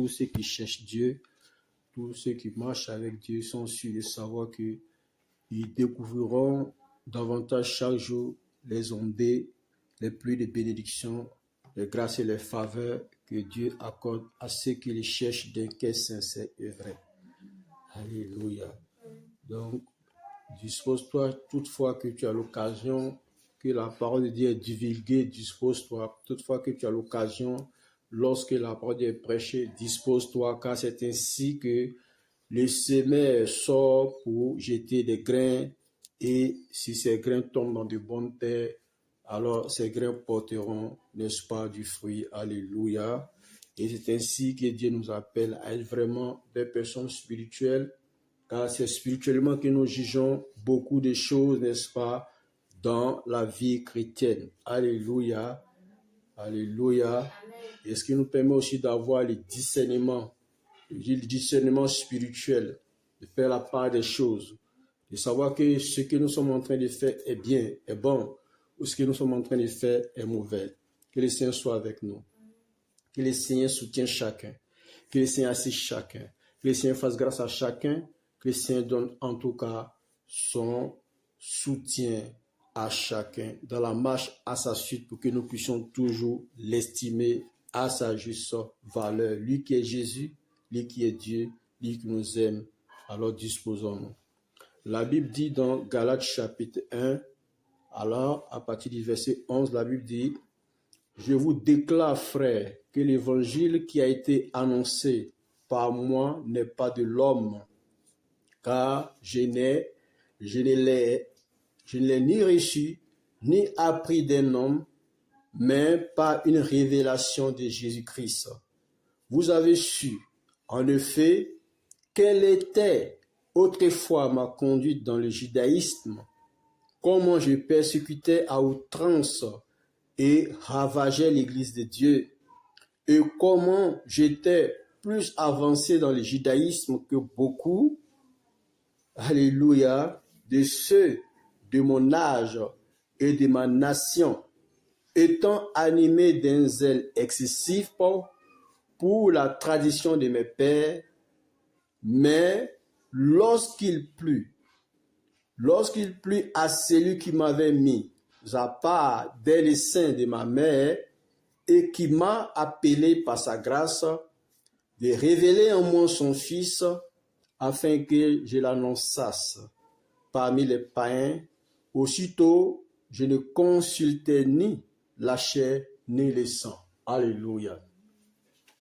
tous ceux qui cherchent Dieu, tous ceux qui marchent avec Dieu sont sûrs de savoir qu'ils découvriront davantage chaque jour les ondées, les pluies de bénédiction, les grâces et les faveurs que Dieu accorde à ceux qui les cherchent d'un cœur sincère et vrai. Alléluia. Donc, dispose-toi toutefois que tu as l'occasion, que la parole de Dieu est divulguée, dispose-toi. Toutefois que tu as l'occasion, lorsque la parole de Dieu est prêchée, dispose-toi, car c'est ainsi que le semeur sort pour jeter des grains, et si ces grains tombent dans de bonnes terres, alors ces grains porteront, n'est-ce pas, du fruit. Alléluia. Et c'est ainsi que Dieu nous appelle à être vraiment des personnes spirituelles, car c'est spirituellement que nous jugeons beaucoup de choses, n'est-ce pas, dans la vie chrétienne. Alléluia. Alléluia. Et ce qui nous permet aussi d'avoir le discernement spirituel, de faire la part des choses, de savoir que ce que nous sommes en train de faire est bien, est bon, ou ce que nous sommes en train de faire est mauvais. Que le Seigneur soit avec nous. Que le Seigneur soutienne chacun. Que le Seigneur assiste chacun. Que le Seigneur fasse grâce à chacun. Que le Seigneur donne en tout cas son soutien à chacun dans la marche à sa suite pour que nous puissions toujours l'estimer à sa juste valeur. Lui qui est Jésus, lui qui est Dieu, lui qui nous aime, alors disposons-nous. La Bible dit dans Galates chapitre 1, alors à partir du verset 11, la Bible dit: je vous déclare, frères, que l'évangile qui a été annoncé par moi n'est pas de l'homme, car je ne l'ai ni reçu, ni appris d'un homme, mais par une révélation de Jésus-Christ. Vous avez su, en effet, quelle était autrefois ma conduite dans le judaïsme, comment je persécutais à outrance et ravageais l'église de Dieu, et comment j'étais plus avancé dans le judaïsme que beaucoup, alléluia, de ceux de mon âge et de ma nation, étant animé d'un zèle excessif pour la tradition de mes pères, mais lorsqu'il plut à celui qui m'avait mis à part dès le sein de ma mère et qui m'a appelé par sa grâce de révéler en moi son Fils afin que je l'annonçasse parmi les païens, aussitôt je ne consultais ni la chair ni le sang. Alléluia.